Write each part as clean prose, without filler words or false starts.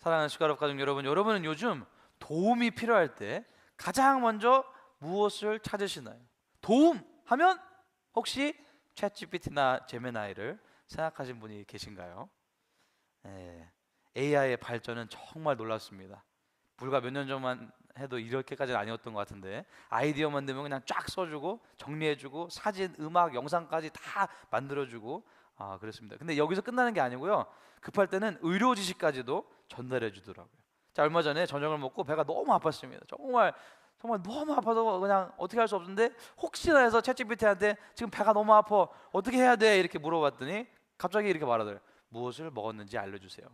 사랑하는 숟가락 가족 여러분, 여러분은 요즘 도움이 필요할 때 가장 먼저 무엇을 찾으시나요? 도움 하면 혹시 챗GPT나 제미나이를 생각하신 분이 계신가요? AI의 발전은 정말 놀랍습니다. 불과 몇 년 전만 해도 이렇게까지는 아니었던 것 같은데, 아이디어 만들면 그냥 쫙 써주고 정리해주고 사진, 음악, 영상까지 다 만들어주고 그렇습니다. 근데 여기서 끝나는 게 아니고요, 급할 때는 의료 지식까지도 전달해 주더라고요. 자, 얼마 전에 저녁을 먹고 배가 너무 아팠습니다. 정말 너무 아파서 그냥 어떻게 할 수 없는데, 혹시나 해서 챗GPT한테 지금 배가 너무 아파 어떻게 해야 돼? 이렇게 물어봤더니 갑자기 이렇게 말하더래요. 무엇을 먹었는지 알려주세요.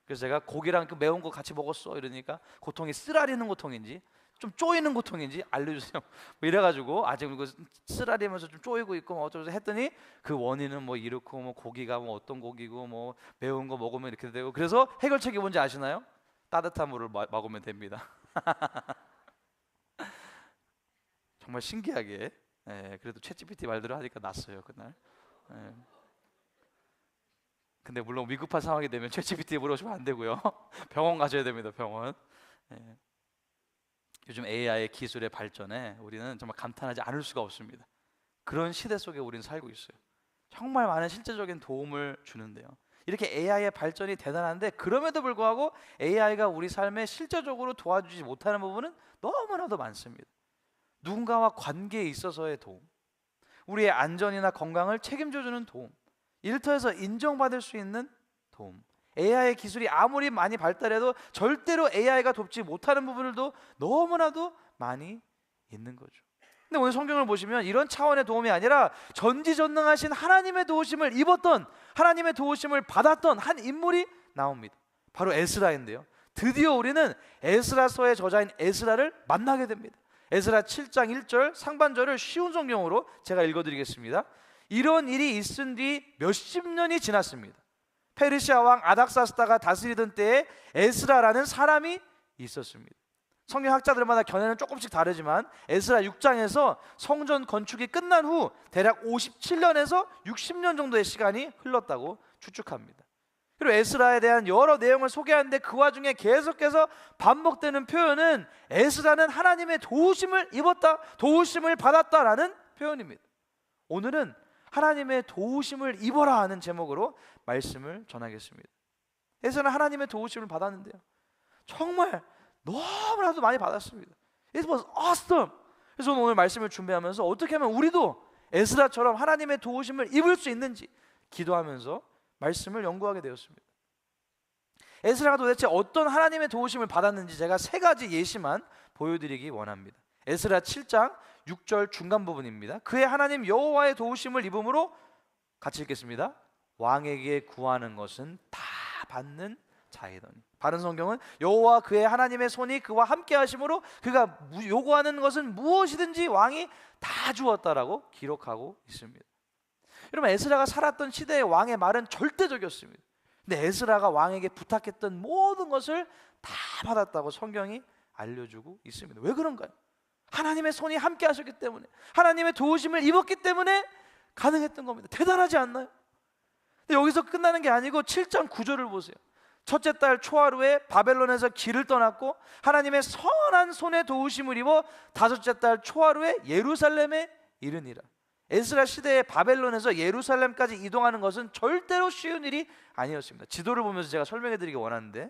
그래서 제가 고기랑 그 매운 거 같이 먹었어 이러니까 고통이 쓰라리는 고통인지 좀 쪼이는 고통인지 알려주세요. 뭐 이래가지고 지금 이거 쓰라리면서 좀 쪼이고 있고 뭐 어쩌고 했더니 그 원인은 뭐 이렇고 뭐 고기가 뭐 어떤 고기고 뭐 매운 거 먹으면 이렇게 되고, 그래서 해결책이 뭔지 아시나요? 따뜻한 물을 먹으면 됩니다. 정말 신기하게, 그래도 챗GPT 말대로 하니까 낫어요 그날. 근데 물론 위급한 상황이 되면 챗GPT에 물어보시면 안 되고요. 병원 가셔야 됩니다. 병원. 요즘 AI의 기술의 발전에 우리는 정말 감탄하지 않을 수가 없습니다. 그런 시대 속에 우리는 살고 있어요. 정말 많은 실제적인 도움을 주는데요, 이렇게 AI의 발전이 대단한데 그럼에도 불구하고 AI가 우리 삶에 실제적으로 도와주지 못하는 부분은 너무나도 많습니다. 누군가와 관계에 있어서의 도움, 우리의 안전이나 건강을 책임져주는 도움, 일터에서 인정받을 수 있는 도움. AI의 기술이 아무리 많이 발달해도 절대로 AI가 돕지 못하는 부분들도 너무나도 많이 있는 거죠. 근데 오늘 성경을 보시면 이런 차원의 도움이 아니라 전지전능하신 하나님의 도우심을 입었던, 하나님의 도우심을 받았던 한 인물이 나옵니다. 바로 에스라인데요, 드디어 우리는 에스라서의 저자인 에스라를 만나게 됩니다. 에스라 7장 1절 상반절을 쉬운 성경으로 제가 읽어드리겠습니다. 이런 일이 있은 뒤 몇십 년이 지났습니다. 페르시아 왕 아닥사스다가 다스리던 때에 에스라라는 사람이 있었습니다. 성경학자들마다 견해는 조금씩 다르지만 에스라 6장에서 성전 건축이 끝난 후 대략 57년에서 60년 정도의 시간이 흘렀다고 추측합니다. 그리고 에스라에 대한 여러 내용을 소개하는데 그 와중에 계속해서 반복되는 표현은 에스라는 하나님의 도우심을 입었다, 도우심을 받았다라는 표현입니다. 오늘은 하나님의 도우심을 입어라 하는 제목으로 말씀을 전하겠습니다. 에스라는 하나님의 도우심을 받았는데요, 정말 너무나도 많이 받았습니다. It was awesome. 그래서 오늘 말씀을 준비하면서 어떻게 하면 우리도 에스라처럼 하나님의 도우심을 입을 수 있는지 기도하면서 말씀을 연구하게 되었습니다. 에스라가 도대체 어떤 하나님의 도우심을 받았는지 제가 세 가지 예시만 보여드리기 원합니다. 에스라 7장 6절 중간 부분입니다. 그의 하나님 여호와의 도우심을 입음으로, 같이 읽겠습니다. 왕에게 구하는 것은 다 받는 자이더니. 바른 성경은 여호와 그의 하나님의 손이 그와 함께 하심으로 그가 요구하는 것은 무엇이든지 왕이 다 주었다라고 기록하고 있습니다. 여러분, 에스라가 살았던 시대의 왕의 말은 절대적이었습니다. 근데 에스라가 왕에게 부탁했던 모든 것을 다 받았다고 성경이 알려주고 있습니다. 왜 그런가요? 하나님의 손이 함께 하셨기 때문에, 하나님의 도우심을 입었기 때문에 가능했던 겁니다. 대단하지 않나요? 근데 여기서 끝나는 게 아니고 7장 9절을 보세요. 첫째 달 초하루에 바벨론에서 길을 떠났고 하나님의 선한 손에 도우심을 입어 다섯째 달 초하루에 예루살렘에 이르니라. 에스라 시대에 바벨론에서 예루살렘까지 이동하는 것은 절대로 쉬운 일이 아니었습니다. 지도를 보면서 제가 설명해 드리기 원하는데,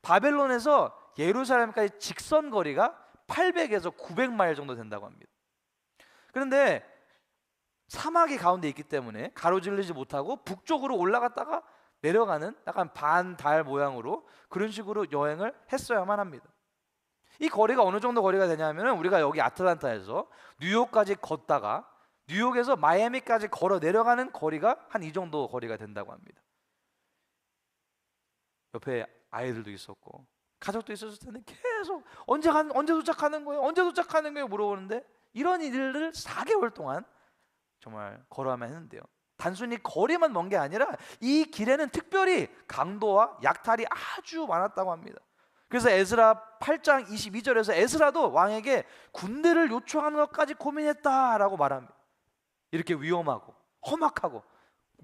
바벨론에서 예루살렘까지 직선 거리가 800에서 900마일 정도 된다고 합니다. 그런데 사막이 가운데 있기 때문에 가로질르지 못하고 북쪽으로 올라갔다가 내려가는 약간 반달 모양으로 그런 식으로 여행을 했어야만 합니다. 이 거리가 어느 정도 거리가 되냐면, 우리가 여기 아틀란타에서 뉴욕까지 걷다가 뉴욕에서 마이애미까지 걸어 내려가는 거리가 한 이 정도 거리가 된다고 합니다. 옆에 아이들도 있었고 가족도 있었을 텐데 계속 언제 도착하는 거예요? 언제 도착하는 거예요? 물어보는데, 이런 일을 4개월 동안 정말 걸어야만 했는데요, 단순히 거리만 먼 게 아니라 이 길에는 특별히 강도와 약탈이 아주 많았다고 합니다. 그래서 에스라 8장 22절에서 에스라도 왕에게 군대를 요청하는 것까지 고민했다라고 말합니다. 이렇게 위험하고 험악하고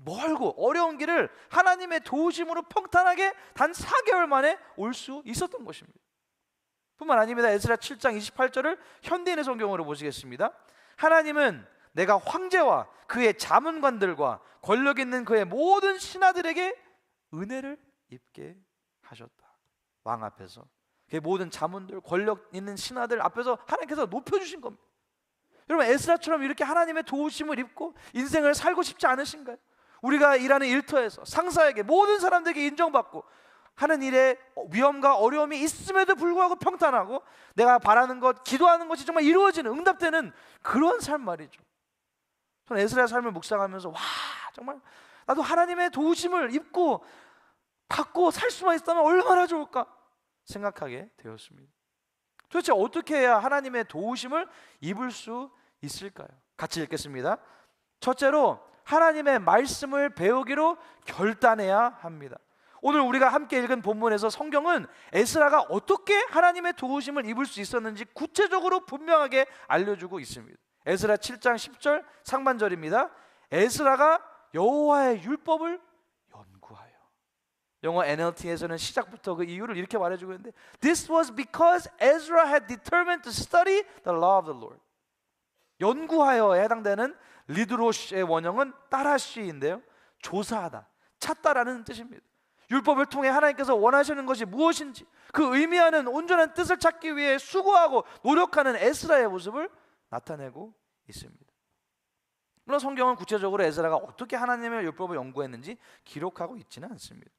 멀고 어려운 길을 하나님의 도우심으로 평탄하게 단 4개월 만에 올 수 있었던 것입니다. 뿐만 아닙니다. 에스라 7장 28절을 현대인의 성경으로 보시겠습니다. 하나님은 내가 황제와 그의 자문관들과 권력 있는 그의 모든 신하들에게 은혜를 입게 하셨다. 왕 앞에서 그의 모든 자문들, 권력 있는 신하들 앞에서 하나님께서 높여주신 겁니다. 여러분, 에스라처럼 이렇게 하나님의 도우심을 입고 인생을 살고 싶지 않으신가요? 우리가 일하는 일터에서 상사에게, 모든 사람들에게 인정받고 하는 일에 위험과 어려움이 있음에도 불구하고 평탄하고 내가 바라는 것, 기도하는 것이 정말 이루어지는, 응답되는 그런 삶 말이죠. 저는 에스라의 삶을 묵상하면서 와, 정말 나도 하나님의 도우심을 입고 받고 살 수만 있다면 얼마나 좋을까 생각하게 되었습니다. 도대체 어떻게 해야 하나님의 도우심을 입을 수 있을까요? 같이 읽겠습니다. 첫째로 하나님의 말씀을 배우기로 결단해야 합니다. 오늘 우리가 함께 읽은 본문에서 성경은 에스라가 어떻게 하나님의 도우심을 입을 수 있었는지 구체적으로 분명하게 알려주고 있습니다. 에스라 7장 10절 상반절입니다. 에스라가 여호와의 율법을 연구하여. 영어 NLT에서는 시작부터 그 이유를 이렇게 말해주고 있는데 This was because Ezra had determined to study the law of the Lord. 연구하여에 해당되는 리드로시의 원형은 따라시인데요, 조사하다, 찾다라는 뜻입니다. 율법을 통해 하나님께서 원하시는 것이 무엇인지 그 의미하는 온전한 뜻을 찾기 위해 수고하고 노력하는 에스라의 모습을 나타내고 있습니다. 물론 성경은 구체적으로 에스라가 어떻게 하나님의 율법을 연구했는지 기록하고 있지는 않습니다.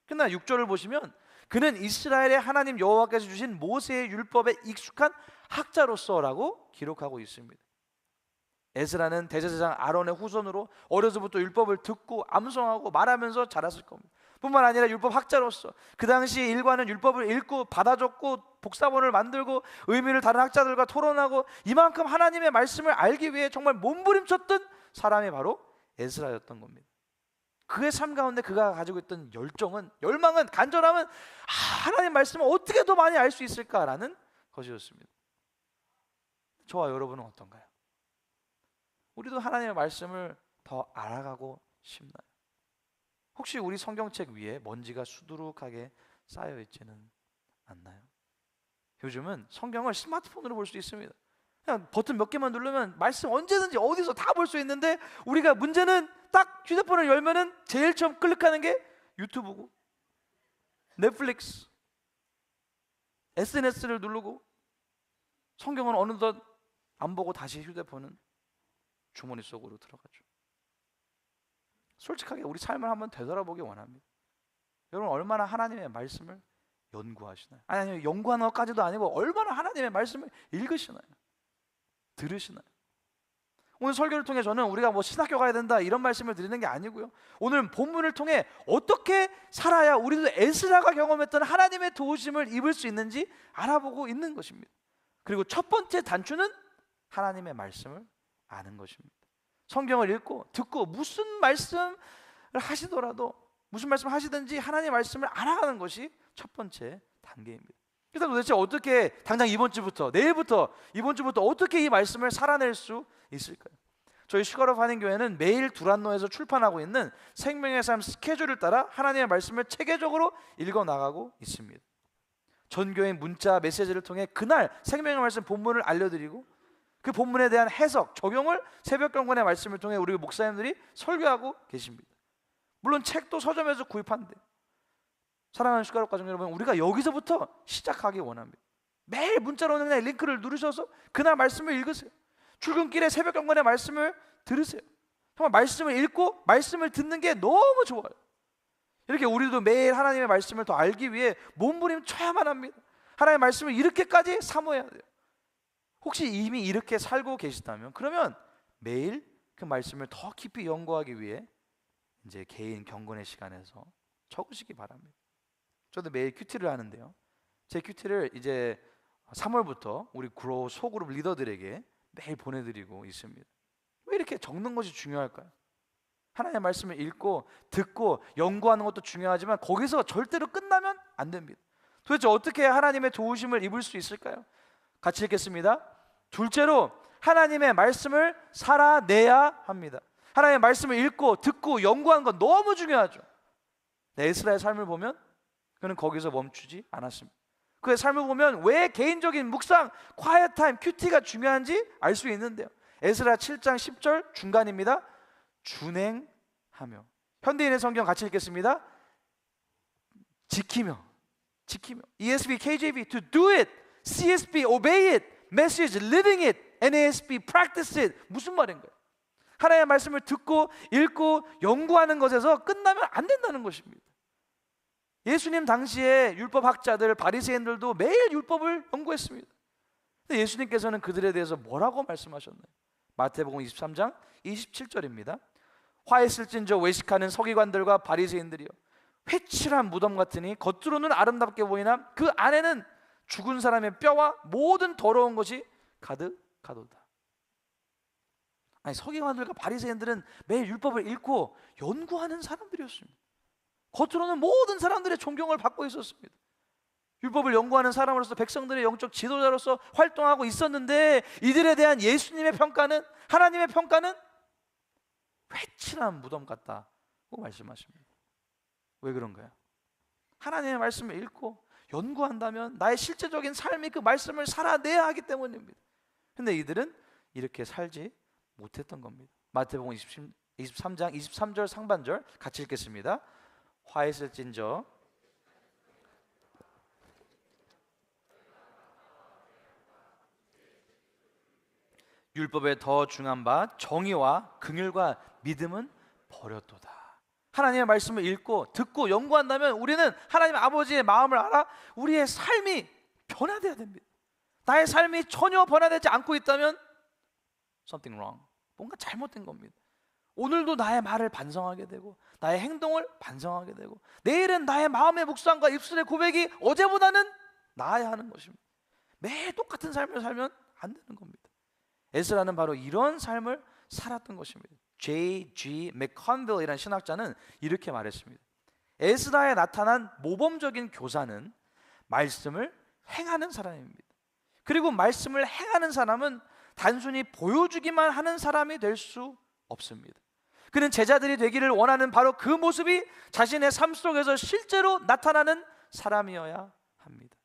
그러나 6절을 보시면 그는 이스라엘의 하나님 여호와께서 주신 모세의 율법에 익숙한 학자로서라고 기록하고 있습니다. 에스라는 대제사장 아론의 후손으로 어려서부터 율법을 듣고 암송하고 말하면서 자랐을 겁니다. 뿐만 아니라 율법 학자로서 그 당시 일과는 율법을 읽고 받아줬고 복사본을 만들고 의미를 다른 학자들과 토론하고 이만큼 하나님의 말씀을 알기 위해 정말 몸부림쳤던 사람이 바로 에스라였던 겁니다. 그의 삶 가운데 그가 가지고 있던 열정은, 열망은, 간절함은 하나님 말씀을 어떻게 더 많이 알 수 있을까라는 것이었습니다. 저와 여러분은 어떤가요? 우리도 하나님의 말씀을 더 알아가고 싶나요? 혹시 우리 성경책 위에 먼지가 수두룩하게 쌓여 있지는 않나요? 요즘은 성경을 스마트폰으로 볼 수 있습니다. 그냥 버튼 몇 개만 누르면 말씀 언제든지 어디서 다 볼 수 있는데 우리가 문제는 딱 휴대폰을 열면은 제일 처음 클릭하는 게 유튜브고 넷플릭스, SNS를 누르고 성경은 어느덧 안 보고 다시 휴대폰은 주머니 속으로 들어가죠. 솔직하게 우리 삶을 한번 되돌아보기 원합니다. 여러분, 얼마나 하나님의 말씀을 연구하시나요? 아니, 연구하는 것까지도 아니고 얼마나 하나님의 말씀을 읽으시나요? 들으시나요? 오늘 설교를 통해 저는 우리가 뭐 신학교 가야 된다 이런 말씀을 드리는 게 아니고요, 오늘 본문을 통해 어떻게 살아야 우리도 에스라가 경험했던 하나님의 도우심을 입을 수 있는지 알아보고 있는 것입니다. 그리고 첫 번째 단추는 하나님의 말씀을 아는 것입니다. 성경을 읽고 듣고 무슨 말씀을 하시더라도, 무슨 말씀을 하시든지 하나님의 말씀을 알아가는 것이 첫 번째 단계입니다. 그래서 도대체 어떻게 당장 이번 주부터, 내일부터, 이번 주부터 어떻게 이 말씀을 살아낼 수 있을까요? 저희 슈가럽 한인교회는 매일 두란노에서 출판하고 있는 생명의 삶 스케줄을 따라 하나님의 말씀을 체계적으로 읽어나가고 있습니다. 전교인 문자 메시지를 통해 그날 생명의 말씀 본문을 알려드리고 그 본문에 대한 해석, 적용을 새벽 경건의 말씀을 통해 우리 목사님들이 설교하고 계십니다. 물론 책도 서점에서 구입한대요. 사랑하는 슈가럽 가족 여러분, 우리가 여기서부터 시작하기 원합니다. 매일 문자로 그냥 링크를 누르셔서 그날 말씀을 읽으세요. 출근길에 새벽 경건의 말씀을 들으세요. 정말 말씀을 읽고 말씀을 듣는 게 너무 좋아요. 이렇게 우리도 매일 하나님의 말씀을 더 알기 위해 몸부림쳐야만 합니다. 하나님의 말씀을 이렇게까지 사모해야 돼요. 혹시 이미 이렇게 살고 계시다면 그러면 매일 그 말씀을 더 깊이 연구하기 위해 이제 개인 경건의 시간에서 적으시기 바랍니다. 저도 매일 큐티를 하는데요, 제 큐티를 이제 3월부터 우리 그로우 소그룹 리더들에게 매일 보내드리고 있습니다. 왜 이렇게 적는 것이 중요할까요? 하나님의 말씀을 읽고 듣고 연구하는 것도 중요하지만 거기서 절대로 끝나면 안 됩니다. 도대체 어떻게 하나님의 도우심을 입을 수 있을까요? 같이 읽겠습니다. 둘째로 하나님의 말씀을 살아내야 합니다. 하나님의 말씀을 읽고 듣고 연구하는 건 너무 중요하죠. 에스라의 삶을 보면 그는 거기서 멈추지 않았습니다. 그의 삶을 보면 왜 개인적인 묵상, quiet time, 큐티가 중요한지 알 수 있는데요. 에스라 7장 10절 중간입니다. 준행하며. 현대인의 성경 같이 읽겠습니다. 지키며. ESV, KJV, to do it. CSB, obey it. Message, living it. NASB, practice it. 무슨 말인가요? 하나님의 말씀을 듣고 읽고 연구하는 것에서 끝나면 안 된다는 것입니다. 예수님 당시에 율법학자들, 바리새인들도 매일 율법을 연구했습니다. 근데 예수님께서는 그들에 대해서 뭐라고 말씀하셨나요? 마태복음 23장 27절입니다. 화했을진저 외식하는 서기관들과 바리새인들이요, 회칠한 무덤 같으니 겉으로는 아름답게 보이나 그 안에는 죽은 사람의 뼈와 모든 더러운 것이 가득하도다. 아니, 서기관들과 바리새인들은 매일 율법을 읽고 연구하는 사람들이었습니다. 겉으로는 모든 사람들의 존경을 받고 있었습니다. 율법을 연구하는 사람으로서 백성들의 영적 지도자로서 활동하고 있었는데, 이들에 대한 예수님의 평가는, 하나님의 평가는 회칠한 무덤 같다고 말씀하십니다. 왜 그런가요? 하나님의 말씀을 읽고 연구한다면 나의 실제적인 삶이 그 말씀을 살아내야 하기 때문입니다. 근데 이들은 이렇게 살지 못했던 겁니다. 마태복음 23장 23절 상반절 같이 읽겠습니다. 화했을진저 율법에 더 중한 바 정의와 긍휼과 믿음은 버렸도다. 하나님의 말씀을 읽고 듣고 연구한다면 우리는 하나님 아버지의 마음을 알아 우리의 삶이 변화되어야 됩니다. 나의 삶이 전혀 변화되지 않고 있다면 something wrong, 뭔가 잘못된 겁니다. 오늘도 나의 말을 반성하게 되고 나의 행동을 반성하게 되고 내일은 나의 마음의 묵상과 입술의 고백이 어제보다는 나아야 하는 것입니다. 매일 똑같은 삶을 살면 안 되는 겁니다. 에스라는 바로 이런 삶을 살았던 것입니다. J.G. 맥컨빌이라는 신학자는 이렇게 말했습니다. 에스라에 나타난 모범적인 교사는 말씀을 행하는 사람입니다. 그리고 말씀을 행하는 사람은 단순히 보여주기만 하는 사람이 될 수 없습니다. 그는 제자들이 되기를 원하는 바로 그 모습이 자신의 삶 속에서 실제로 나타나는 사람이어야 합니다.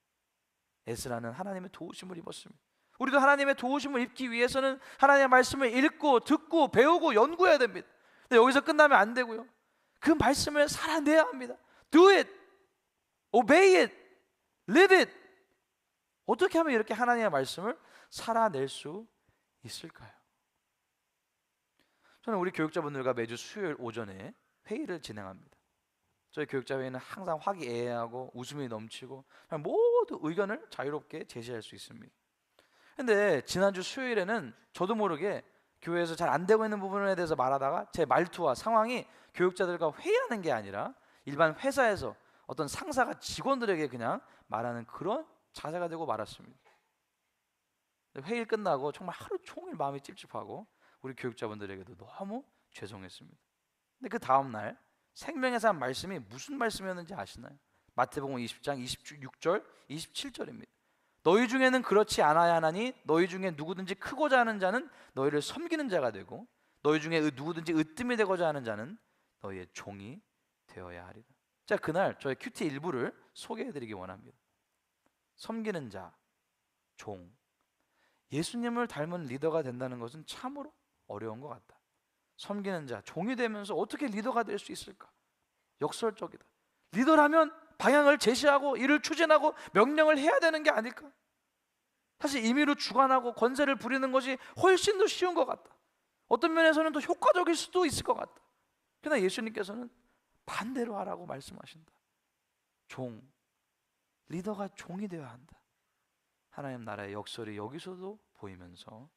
에스라는 하나님의 도우심을 입었습니다. 우리도 하나님의 도우심을 입기 위해서는 하나님의 말씀을 읽고 듣고 배우고 연구해야 됩니다. 근데 여기서 끝나면 안 되고요, 그 말씀을 살아내야 합니다. Do it, obey it, live it. 어떻게 하면 이렇게 하나님의 말씀을 살아낼 수 있을까요? 저는 우리 교육자분들과 매주 수요일 오전에 회의를 진행합니다. 저희 교육자회의는 항상 화기애애하고 웃음이 넘치고 모두 의견을 자유롭게 제시할 수 있습니다. 근데 지난주 수요일에는 저도 모르게 교회에서 잘 안 되고 있는 부분에 대해서 말하다가 제 말투와 상황이 교육자들과 회의하는 게 아니라 일반 회사에서 어떤 상사가 직원들에게 그냥 말하는 그런 자세가 되고 말았습니다. 회의 끝나고 정말 하루 종일 마음이 찝찝하고 우리 교육자분들에게도 너무 죄송했습니다. 근데 그 다음날 생명의 삶 말씀이 무슨 말씀이었는지 아시나요? 마태복음 20장 26절 27절입니다. 너희 중에는 그렇지 않아야 하나니 너희 중에 누구든지 크고자 하는 자는 너희를 섬기는 자가 되고 너희 중에 누구든지 으뜸이 되고자 하는 자는 너희의 종이 되어야 하리라. 자, 그날 저의 큐티 일부를 소개해드리기 원합니다. 섬기는 자, 종. 예수님을 닮은 리더가 된다는 것은 참으로 어려운 것 같다. 섬기는 자, 종이 되면서 어떻게 리더가 될 수 있을까? 역설적이다. 리더라면 방향을 제시하고 일을 추진하고 명령을 해야 되는 게 아닐까? 사실 임의로 주관하고 권세를 부리는 것이 훨씬 더 쉬운 것 같다. 어떤 면에서는 더 효과적일 수도 있을 것 같다. 그러나 예수님께서는 반대로 하라고 말씀하신다. 종, 리더가 종이 되어야 한다. 하나님 나라의 역설이 여기서도 보이면서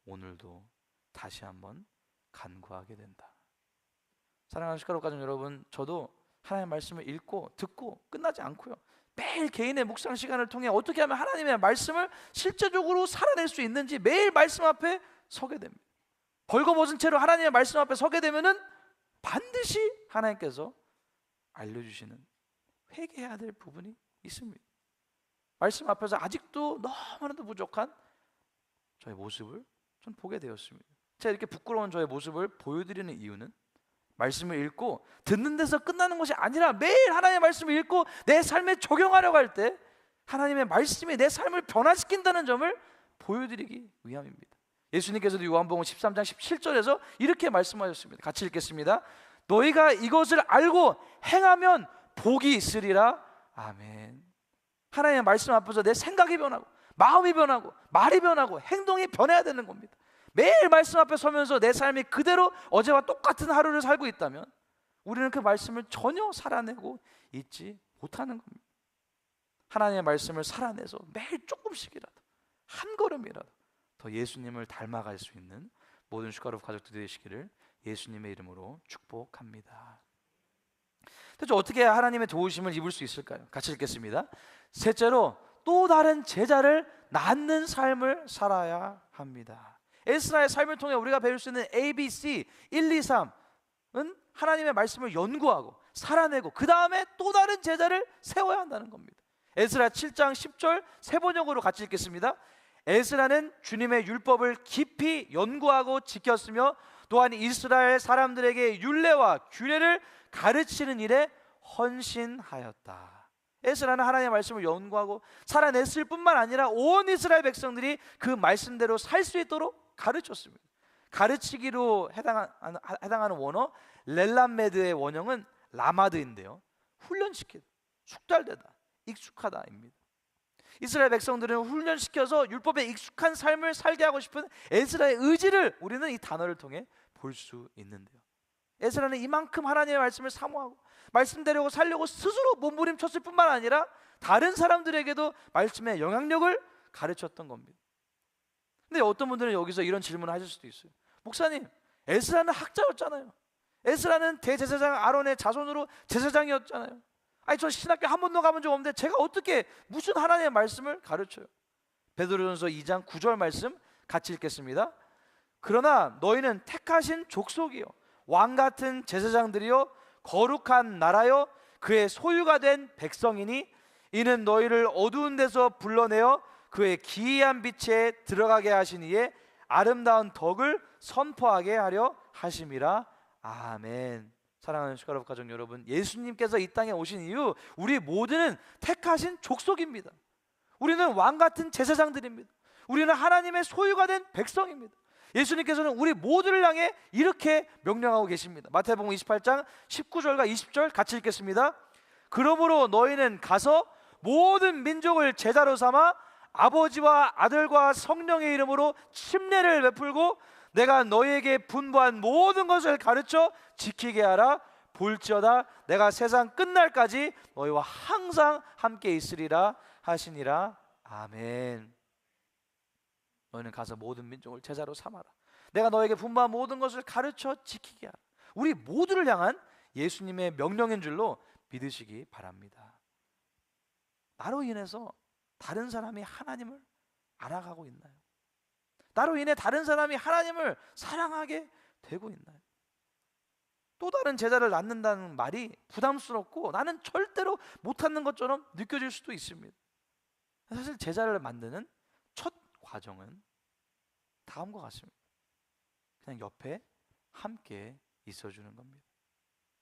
오늘도 다시 한번 간구하게 된다. 사랑하는 시카고 가족 여러분, 저도 하나님의 말씀을 읽고 듣고 끝나지 않고요, 매일 개인의 묵상 시간을 통해 어떻게 하면 하나님의 말씀을 실제적으로 살아낼 수 있는지 매일 말씀 앞에 서게 됩니다. 벌거벗은 채로 하나님의 말씀 앞에 서게 되면은 반드시 하나님께서 알려주시는 회개해야 될 부분이 있습니다. 말씀 앞에서 아직도 너무나도 부족한 저의 모습을 전 보게 되었습니다. 제가 이렇게 부끄러운 저의 모습을 보여드리는 이유는 말씀을 읽고 듣는 데서 끝나는 것이 아니라 매일 하나님의 말씀을 읽고 내 삶에 적용하려고 할 때 하나님의 말씀이 내 삶을 변화시킨다는 점을 보여드리기 위함입니다. 예수님께서도 요한복음 13장 17절에서 이렇게 말씀하셨습니다. 같이 읽겠습니다. 너희가 이것을 알고 행하면 복이 있으리라. 아멘. 하나님의 말씀 앞에서 내 생각이 변하고 마음이 변하고 말이 변하고 행동이 변해야 되는 겁니다. 매일 말씀 앞에 서면서 내 삶이 그대로 어제와 똑같은 하루를 살고 있다면 우리는 그 말씀을 전혀 살아내고 있지 못하는 겁니다. 하나님의 말씀을 살아내서 매일 조금씩이라도 한 걸음이라도 더 예수님을 닮아갈 수 있는 모든 슈가로프 가족들이 되시기를 예수님의 이름으로 축복합니다. 대체 어떻게 하나님의 도우심을 입을 수 있을까요? 같이 읽겠습니다. 셋째로 또 다른 제자를 낳는 삶을 살아야 합니다. 에스라의 삶을 통해 우리가 배울 수 있는 ABC 1, 2, 3은 하나님의 말씀을 연구하고 살아내고 그 다음에 또 다른 제자를 세워야 한다는 겁니다. 에스라 7장 10절 세 번역으로 같이 읽겠습니다. 에스라는 주님의 율법을 깊이 연구하고 지켰으며 또한 이스라엘 사람들에게 율례와 규례를 가르치는 일에 헌신하였다. 에스라는 하나님의 말씀을 연구하고 살아냈을 뿐만 아니라 온 이스라엘 백성들이 그 말씀대로 살 수 있도록 가르쳤습니다. 가르치기로 해당하는 원어 렐람메드의 원형은 라마드인데요, 훈련시키다, 숙달되다, 익숙하다입니다. 이스라엘 백성들은 훈련시켜서 율법에 익숙한 삶을 살게 하고 싶은 에스라의 의지를 우리는 이 단어를 통해 볼 수 있는데요, 에스라는 이만큼 하나님의 말씀을 사모하고 말씀대로 살려고 스스로 몸부림쳤을 뿐만 아니라 다른 사람들에게도 말씀의 영향력을 가르쳤던 겁니다. 근데 어떤 분들은 여기서 이런 질문을 하실 수도 있어요. 목사님, 에스라는 학자였잖아요. 에스라는 대제사장 아론의 자손으로 제사장이었잖아요. 아니, 저 신학교 한 번도 가본 적 없는데 제가 어떻게 무슨 하나님의 말씀을 가르쳐요? 베드로전서 2장 9절 말씀 같이 읽겠습니다. 그러나 너희는 택하신 족속이요 왕같은 제사장들이요 거룩한 나라요 그의 소유가 된 백성이니 이는 너희를 어두운 데서 불러내어 그의 기이한 빛에 들어가게 하신 이의 아름다운 덕을 선포하게 하려 하심이라. 아멘. 사랑하는 슈가로프 가족 여러분, 예수님께서 이 땅에 오신 이후 우리 모두는 택하신 족속입니다. 우리는 왕같은 제사장들입니다. 우리는 하나님의 소유가 된 백성입니다. 예수님께서는 우리 모두를 향해 이렇게 명령하고 계십니다. 마태복음 28장 19절과 20절 같이 읽겠습니다. 그러므로 너희는 가서 모든 민족을 제자로 삼아 아버지와 아들과 성령의 이름으로 침례를 베풀고 내가 너희에게 분부한 모든 것을 가르쳐 지키게 하라. 볼지어다 내가 세상 끝날까지 너희와 항상 함께 있으리라 하시니라. 아멘. 너희는 가서 모든 민족을 제자로 삼아라. 내가 너에게 분부한 모든 것을 가르쳐 지키게 하라. 우리 모두를 향한 예수님의 명령인 줄로 믿으시기 바랍니다. 나로 인해서 다른 사람이 하나님을 알아가고 있나요? 나로 인해 다른 사람이 하나님을 사랑하게 되고 있나요? 또 다른 제자를 낳는다는 말이 부담스럽고 나는 절대로 못하는 것처럼 느껴질 수도 있습니다. 사실 제자를 만드는 첫 과정은 다음과 같습니다. 그냥 옆에 함께 있어주는 겁니다.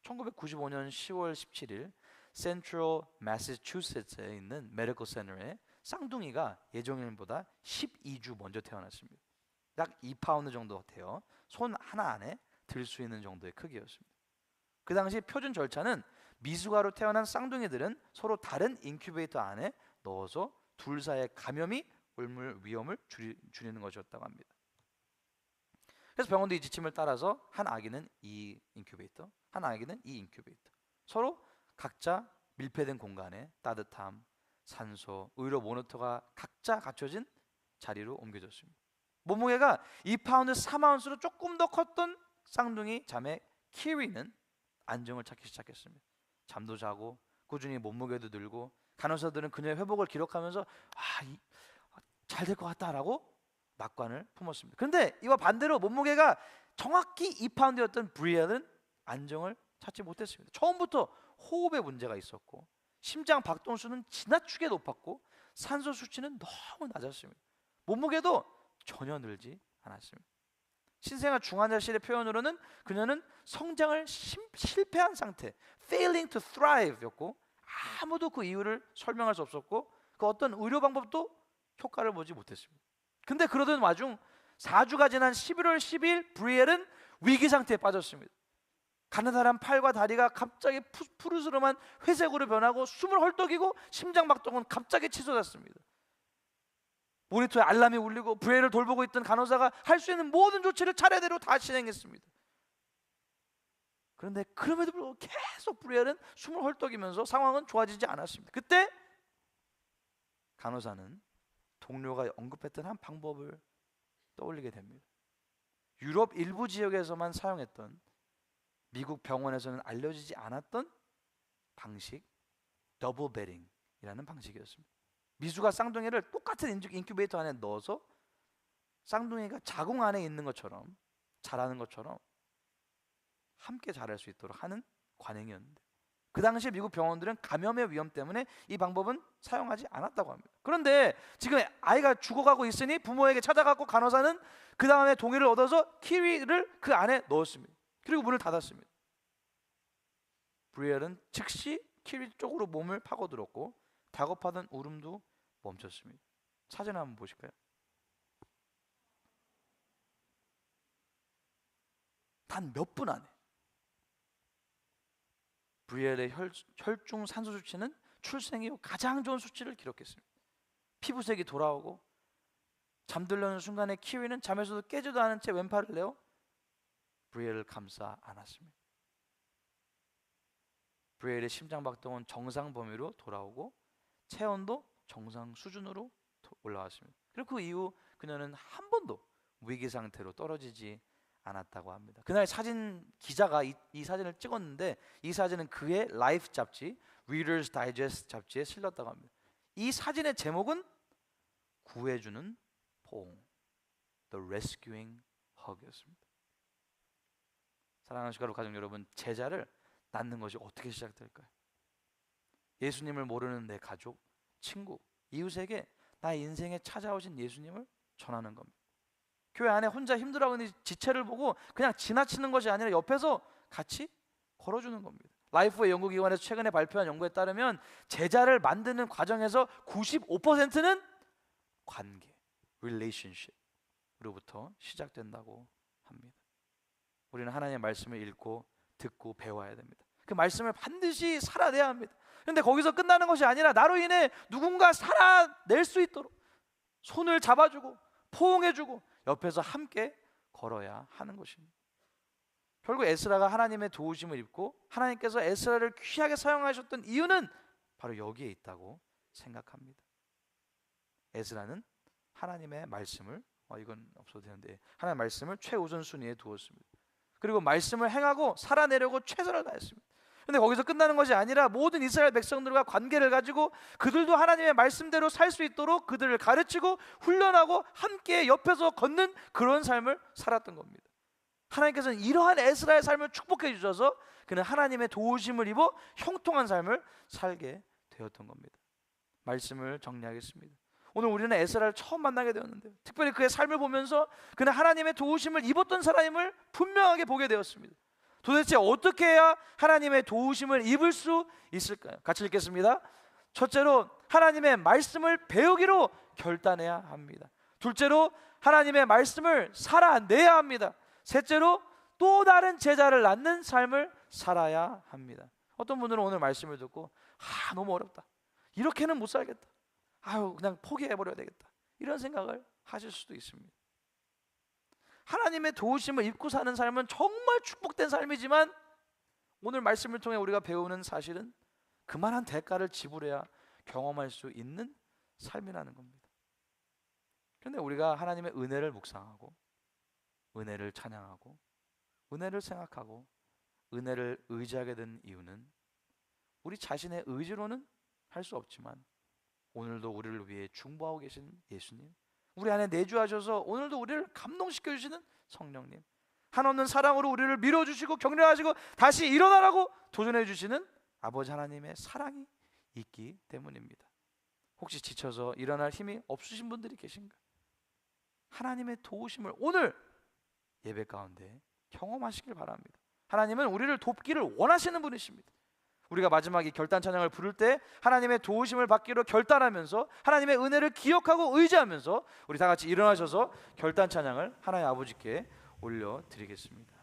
1995년 10월 17일 센트럴 매사추세츠에 있는 메디컬 센터에 쌍둥이가 예정일보다 12주 먼저 태어났습니다. 약 2파운드 정도 돼요. 손 하나 안에 들 수 있는 정도의 크기였습니다. 그 당시 표준 절차는 미숙아로 태어난 쌍둥이들은 서로 다른 인큐베이터 안에 넣어서 둘 사이의 감염이 옮을 위험을 줄이는 것이었다고 합니다. 그래서 병원도 이 지침을 따라서 한 아기는 이 인큐베이터, 한 아기는 이 인큐베이터, 서로 각자 밀폐된 공간에 따뜻함, 산소, 의료 모니터가 각자 갖춰진 자리로 옮겨졌습니다. 몸무게가 2파운드 3아운스로 조금 더 컸던 쌍둥이 자매 키리는 안정을 찾기 시작했습니다. 잠도 자고 꾸준히 몸무게도 늘고 간호사들은 그녀의 회복을 기록하면서 잘 될 것 같다라고 낙관을 품었습니다. 그런데 이와 반대로 몸무게가 정확히 2파운드였던 브리아는 안정을 찾지 못했습니다. 처음부터 호흡에 문제가 있었고 심장 박동수는 지나치게 높았고 산소 수치는 너무 낮았습니다. 몸무게도 전혀 늘지 않았습니다. 신생아 중환자실의 표현으로는 그녀는 성장을 실패한 상태, failing to thrive였고, 아무도 그 이유를 설명할 수 없었고 그 어떤 의료 방법도 효과를 보지 못했습니다. 근데 그러던 와중 4주가 지난 11월 10일 브리엘은 위기 상태에 빠졌습니다. 가느다란 팔과 다리가 갑자기 푸르스름한 회색으로 변하고 숨을 헐떡이고 심장박동은 갑자기 치솟았습니다. 모니터에 알람이 울리고 브리엘을 돌보고 있던 간호사가 할 수 있는 모든 조치를 차례대로 다 진행했습니다. 그런데 그럼에도 불구하고 계속 브리엘은 숨을 헐떡이면서 상황은 좋아지지 않았습니다. 그때 간호사는 동료가 언급했던 한 방법을 떠올리게 됩니다. 유럽 일부 지역에서만 사용했던, 미국 병원에서는 알려지지 않았던 방식, 더블 베딩이라는 방식이었습니다. 미수가 쌍둥이를 똑같은 인큐베이터 안에 넣어서 쌍둥이가 자궁 안에 있는 것처럼, 자라는 것처럼 함께 자랄 수 있도록 하는 관행이었는데, 그 당시 미국 병원들은 감염의 위험 때문에 이 방법은 사용하지 않았다고 합니다. 그런데 지금 아이가 죽어가고 있으니 부모에게 찾아가고 간호사는 그 다음에 동의를 얻어서 키위를 그 안에 넣었습니다. 그리고 문을 닫았습니다. 브리엘은 즉시 키위 쪽으로 몸을 파고들었고 다급하던 울음도 멈췄습니다. 사진 한번 보실까요? 단 몇 분 안에 브리엘의 혈중 산소 수치는 출생 이후 가장 좋은 수치를 기록했습니다. 피부색이 돌아오고 잠들려는 순간에 키위는 잠에서도 깨지도 않은 채 왼팔을 내어 브리엘을 감싸 안았습니다. 브리엘의 심장박동은 정상 범위로 돌아오고 체온도 정상 수준으로 올라왔습니다. 그리고 그 이후 그녀는 한 번도 위기 상태로 떨어지지 않았다고 합니다. 그날 사진 기자가 이 사진을 찍었는데 이 사진은 그의 라이프 잡지, Reader's Digest 잡지에 실렸다고 합니다. 이 사진의 제목은 구해주는 포옹, The Rescuing Hug이었습니다. 사랑하는 시가로 가족 여러분, 제자를 낳는 것이 어떻게 시작될까요? 예수님을 모르는 내 가족, 친구, 이웃에게 나의 인생에 찾아오신 예수님을 전하는 겁니다. 교회 안에 혼자 힘들어하고 있는 지체를 보고 그냥 지나치는 것이 아니라 옆에서 같이 걸어주는 겁니다. 라이프의 연구기관에서 최근에 발표한 연구에 따르면 제자를 만드는 과정에서 95%는 관계, relationship으로부터 시작된다고 합니다. 우리는 하나님의 말씀을 읽고 듣고 배워야 됩니다. 그 말씀을 반드시 살아내야 합니다. 그런데 거기서 끝나는 것이 아니라 나로 인해 누군가 살아낼 수 있도록 손을 잡아주고 포옹해주고 옆에서 함께 걸어야 하는 것입니다. 결국 에스라가 하나님의 도우심을 입고 하나님께서 에스라를 귀하게 사용하셨던 이유는 바로 여기에 있다고 생각합니다. 에스라는 하나님의 말씀을 이건 없어도 되는데 하나님의 말씀을 최우선순위에 두었습니다. 그리고 말씀을 행하고 살아내려고 최선을 다했습니다. 그런데 거기서 끝나는 것이 아니라 모든 이스라엘 백성들과 관계를 가지고 그들도 하나님의 말씀대로 살 수 있도록 그들을 가르치고 훈련하고 함께 옆에서 걷는 그런 삶을 살았던 겁니다. 하나님께서는 이러한 에스라의 삶을 축복해 주셔서 그는 하나님의 도우심을 입어 형통한 삶을 살게 되었던 겁니다. 말씀을 정리하겠습니다. 오늘 우리는 에스라를 처음 만나게 되었는데 특별히 그의 삶을 보면서 그는 하나님의 도우심을 입었던 사람임을 분명하게 보게 되었습니다. 도대체 어떻게 해야 하나님의 도우심을 입을 수 있을까요? 같이 읽겠습니다. 첫째로 하나님의 말씀을 배우기로 결단해야 합니다. 둘째로 하나님의 말씀을 살아내야 합니다. 셋째로 또 다른 제자를 낳는 삶을 살아야 합니다. 어떤 분들은 오늘 말씀을 듣고 너무 어렵다, 이렇게는 못 살겠다, 그냥 포기해버려야 되겠다, 이런 생각을 하실 수도 있습니다. 하나님의 도우심을 입고 사는 삶은 정말 축복된 삶이지만 오늘 말씀을 통해 우리가 배우는 사실은 그만한 대가를 지불해야 경험할 수 있는 삶이라는 겁니다. 그런데 우리가 하나님의 은혜를 묵상하고 은혜를 찬양하고 은혜를 생각하고 은혜를 의지하게 된 이유는 우리 자신의 의지로는 할 수 없지만 오늘도 우리를 위해 중보하고 계신 예수님, 우리 안에 내주하셔서 오늘도 우리를 감동시켜 주시는 성령님, 한없는 사랑으로 우리를 밀어주시고 격려하시고 다시 일어나라고 도전해 주시는 아버지 하나님의 사랑이 있기 때문입니다. 혹시 지쳐서 일어날 힘이 없으신 분들이 계신가? 하나님의 도우심을 오늘 예배 가운데 경험하시길 바랍니다. 하나님은 우리를 돕기를 원하시는 분이십니다. 우리가 마지막에 결단 찬양을 부를 때 하나님의 도우심을 받기로 결단하면서 하나님의 은혜를 기억하고 의지하면서 우리 다 같이 일어나셔서 결단 찬양을 하나님 아버지께 올려드리겠습니다.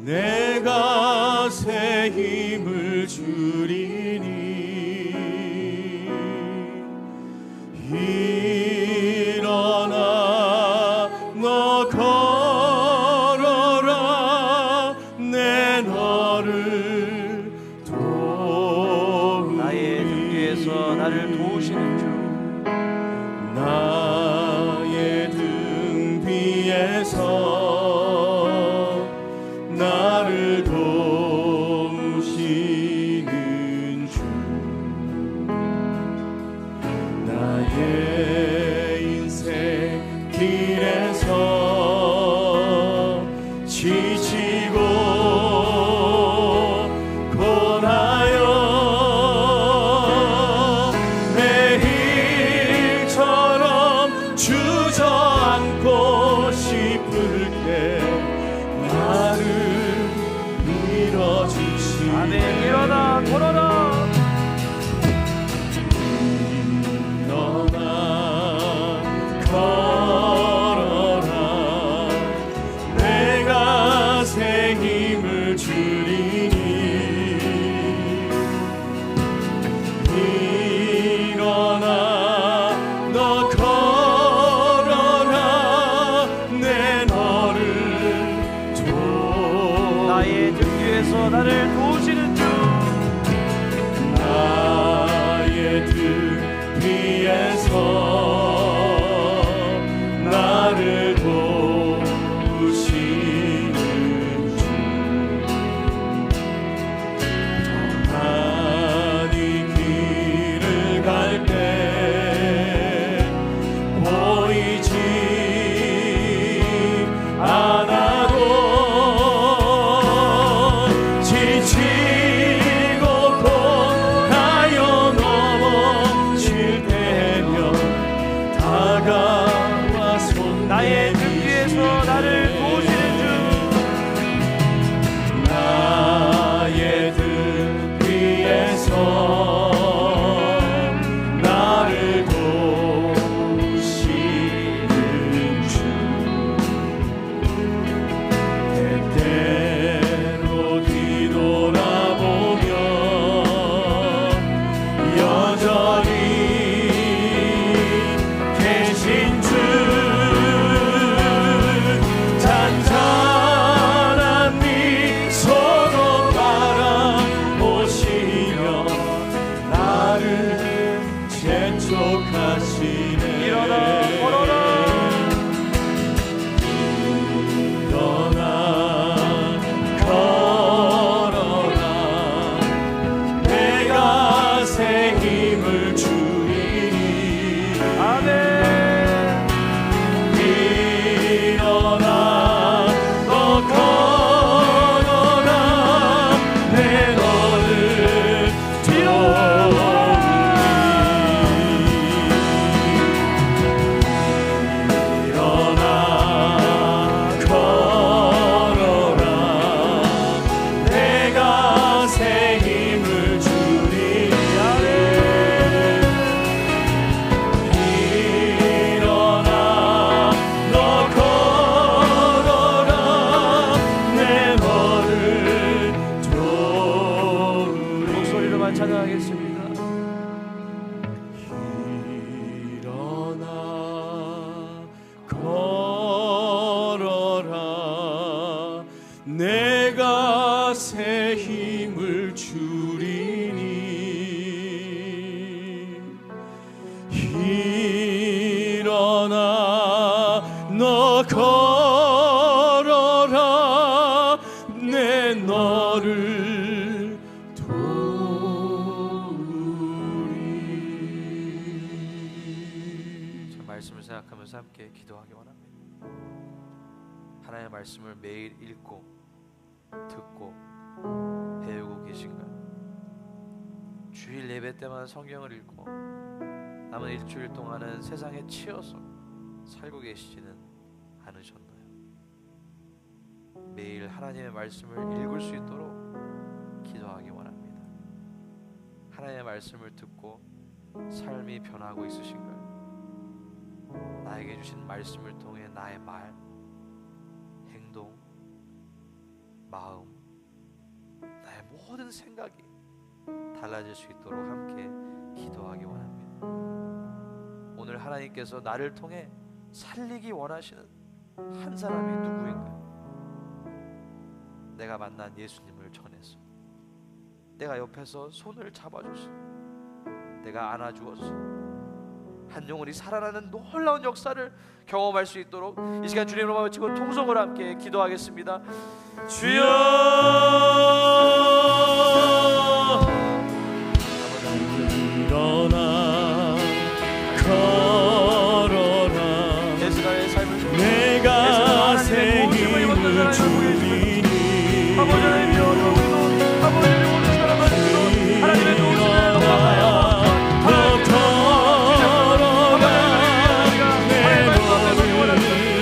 내가 새 힘을 주리니 일어나 너 걸어라 내 너를 도우리 나의 등 뒤에서 나를 도우시는 주 나의 등 뒤에서 나를 도우시는 주 나의 인생 길에서 지치고 고나여 내 일처럼 주저앉고 싶을 때 나를 밀어주시네 아멘. 일어나 걸어라 일어나 걸어라 내가 새 힘을 주리니 일어나 너 걸어라 내 너를 나의 등 뒤에서 나를 도우시는 주 나의 등 뒤에서 나를 도우시는 주 나니 길을 갈 때 보이지 않아도 지치고 고나여 넘어질 때면 다가와 손 나의 등 뒤에서 나를 도우시는 주 나의 등 뒤에서 나를 도우시는 주 때때로 뒤돌아보면 여전히 계신 주 잔잔한 미소로 바라보시며 나를 재촉하시네 일어나 걸어라 일어나 걸어라 내가 새 힘을 주리니 아멘. 일어나 너 걸어라 내 너를 도우리 일어나 걸어라 내가 새 힘을 주리니 일어나 너 걸어라 내 너를 도우리 목소리로만 찬양하겠습니다. 일어나 걸어라 내가 새 힘을 주리니 일어나 너 걸어라 내 너를 도우리 기도하면서 함께 기도하기 원합니다. 하나님의 말씀을 매일 읽고 듣고 배우고 계신가요? 주일 예배 때마다 성경을 읽고 남은 일주일 동안은 세상에 치여서 살고 계시지는 않으셨나요? 매일 하나님의 말씀을 읽을 수 있도록 기도하기 원합니다. 하나님의 말씀을 듣고 삶이 변하고 있으신가요? 나에게 주신 말씀을 통해 나의 말, 행동, 마음, 나의 모든 생각이 달라질 수 있도록 함께 기도하기 원합니다. 오늘 하나님께서 나를 통해 살리기 원하시는 한 사람이 누구인가요? 내가 만난 예수님을 전해서, 내가 옆에서 손을 잡아줘서, 내가 안아주어서 한 영혼이 살아나는 놀라운 역사를 경험할 수 있도록 이 시간 주님으로 외치고 통성으로 함께 기도하겠습니다. 주여, 일어나 걸어라. 에스라의 삶을 내가 새 힘을 주리니. 아버지 하나님이여, 우리도 아버지의 모든 사람을 주시고 하나님의 도우심을 넘어가요.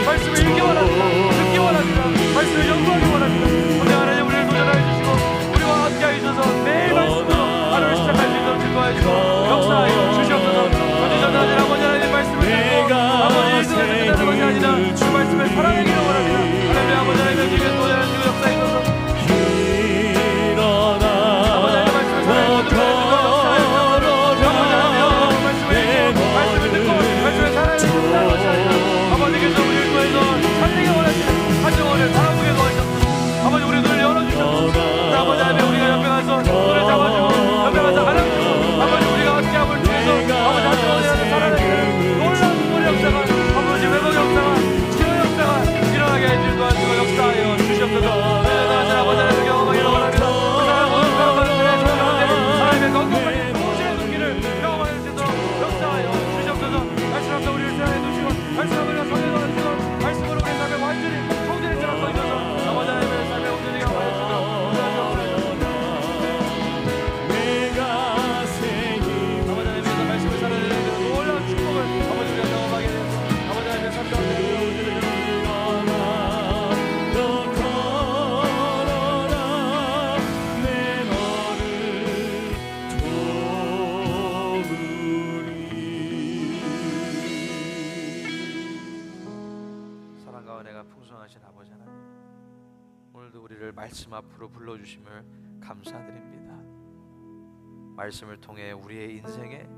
말씀을 읽기 원합니다. 듣기 원합니다. 말씀을 연구하기 원합니다. 오늘 하나님 우리를 도전하여 주시고 우리와 함께하여 주셔서 매일 말씀으로 하루를 시작할 수 있도록 인도하여 주시고 역사하여 주시옵소서. 어제 전하신 아버지 하나님 말씀을 듣고 아버지 일들을 듣는 것이 아니라 그 말씀을 살아내기를 원합니다. 하나님 아버지 하나님 지금 도전하시고 역사해 주셔서 일어나 아버지 하나님 말씀을 살아내고 역사하여 주셔서 아버지 하나님 말씀을 읽고 말씀을 듣고 말씀을 살아내는 것이 아니라 아버지께서 우리를 통해서 살리기 원하시는 한 영혼을 바라보게 도와주셨소서. 아버지 우리 눈을 열어주셨소서. 아버지 하나님 우리가 옆에 가서 손을 잡아주고 옆에 가서 안아주고 아버지 우리가 함께함을 통해서 아버지 한 영혼이라도 살아내는 놀라운 구원의 역사가 아버지 회복 역사가 치유 역사가 일어나게 해주시고 도와주시고 역사하여 주시옵소서. 대단하신 아버지 하나님 경험하기를 원합니다. 우리 사랑 모든 사람들의 삶 가운데 하나님의 건강을 보시는 눈길을 경험하게 해주시도록 역사하여 주시옵소서. 말씀하면서 우리를 사랑해 주시고 말씀하면서 우리가 성령을 주시고 말씀으로 우리의 삶에 완전히 성전의 처럼 서주셔서 아버지 하나님의 삶에 온전히 경험하여 주시도록 내가 새 힘. 아버지 하나님께서 말씀을 살아내는 놀라운 축복을 아버지 우리가 경험하게 되어서 아버지 하나님의 삶 가운데 너 걸어라. 내 너를 도우리. 사랑과 은혜가 풍성하신 아버지 하나님, 오늘도 우리를 말씀 앞으로 불러주심을 감사드립니다. 말씀을 통해 우리의 인생에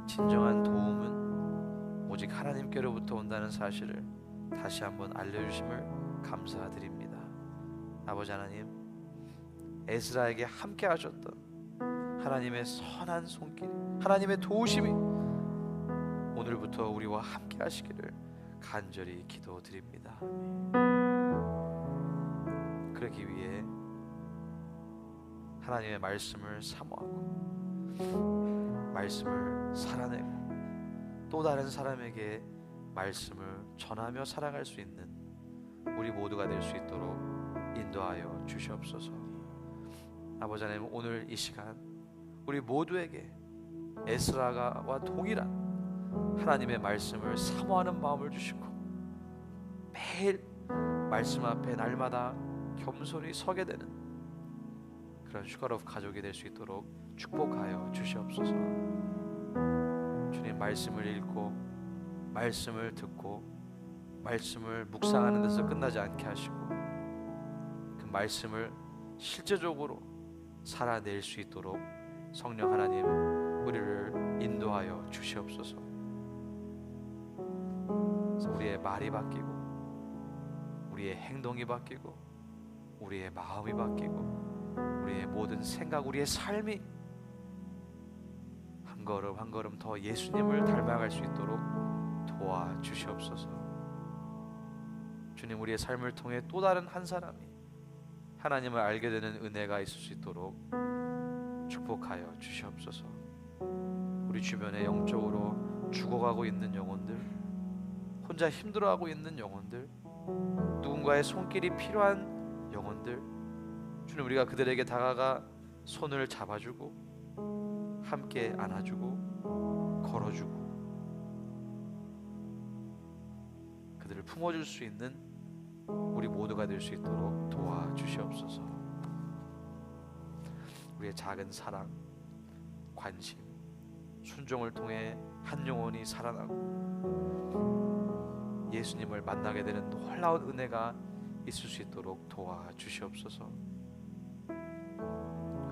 진정한 도움은 오직 하나님께로부터 온다는 사실을 다시 한번 알려주심을 감사드립니다. 아버지 하나님, 에스라에게 함께 하셨던 하나님의 선한 손길, 하나님의 도우심이 오늘부터 우리와 함께 하시기를 간절히 기도드립니다. 그러기 위해 하나님의 말씀을 사모하고 말씀을 살아내고 또 다른 사람에게 말씀을 전하며 살아갈 수 있는 우리 모두가 될 수 있도록 인도하여 주시옵소서. 아버지 하나님, 오늘 이 시간 우리 모두에게 에스라와 동일한 하나님의 말씀을 사모하는 마음을 주시고 매일 말씀 앞에 날마다 겸손히 서게 되는 그런 슈가로프 가족이 될 수 있도록 축복하여 주시옵소서. 주님, 말씀을 읽고 말씀을 듣고 말씀을 묵상하는 데서 끝나지 않게 하시고 그 말씀을 실제적으로 살아낼 수 있도록 성령 하나님 우리를 인도하여 주시옵소서. 우리의 말이 바뀌고 우리의 행동이 바뀌고 우리의 마음이 바뀌고 우리의 모든 생각, 우리의 삶이 한 걸음 한 걸음 더 예수님을 닮아갈 수 있도록 도와주시옵소서. 주님, 우리의 삶을 통해 또 다른 한 사람이 하나님을 알게 되는 은혜가 있을 수 있도록 축복하여 주시옵소서. 우리 주변에 영적으로 죽어가고 있는 영혼들, 혼자 힘들어하고 있는 영혼들, 누군가의 손길이 필요한 영혼들, 주님 우리가 그들에게 다가가 손을 잡아주고 함께 안아주고 걸어주고 그들을 품어줄 수 있는 우리 모두가 될 수 있도록 도와주시옵소서. 우리의 작은 사랑, 관심, 순종을 통해 한 영혼이 살아나고 예수님을 만나게 되는 놀라운 은혜가 있을 수 있도록 도와주시옵소서.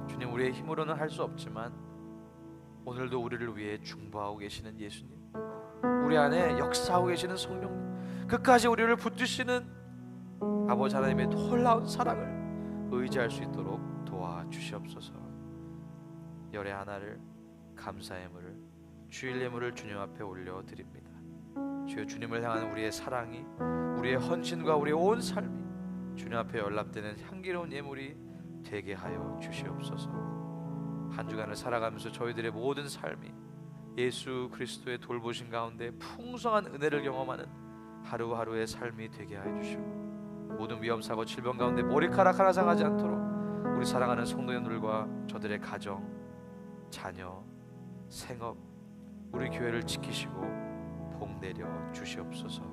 주님, 우리의 힘으로는 할 수 없지만 오늘도 우리를 위해 중보하고 계시는 예수님, 우리 안에 역사하고 계시는 성령님, 끝까지 우리를 붙드시는 아버지 하나님의 놀라운 사랑을 의지할 수 있도록 도와주시옵소서. 열의 하나를, 감사의 예물을, 주일 예물을 주님 앞에 올려드립니다. 주여, 주님을 향한 우리의 사랑이, 우리의 헌신과 우리의 온 삶이 주님 앞에 연락되는 향기로운 예물이 되게 하여 주시옵소서. 한 주간을 살아가면서 저희들의 모든 삶이 예수 그리스도의 돌보심 가운데 풍성한 은혜를 경험하는 하루하루의 삶이 되게 하여 주시고, 모든 위험, 사고, 질병 가운데 머리카락 하나 상하지 않도록 우리 사랑하는 성도님들과 저들의 가정, 자녀, 생업, 우리 교회를 지키시고 복 내려 주시옵소서.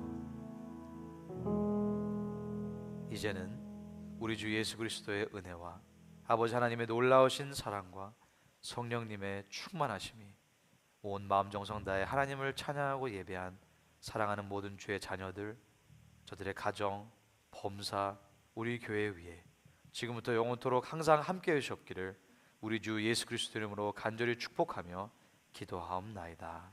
이제는 우리 주 예수 그리스도의 은혜와 아버지 하나님의 놀라우신 사랑과 성령님의 충만하심이 온 마음 정성 다해 하나님을 찬양하고 예배한 사랑하는 모든 주의 자녀들, 저들의 가정, 범사, 우리 교회 위에 지금부터 영원토록 항상 함께 하시옵기를 우리 주 예수 그리스도 이름으로 간절히 축복하며 기도하옵나이다.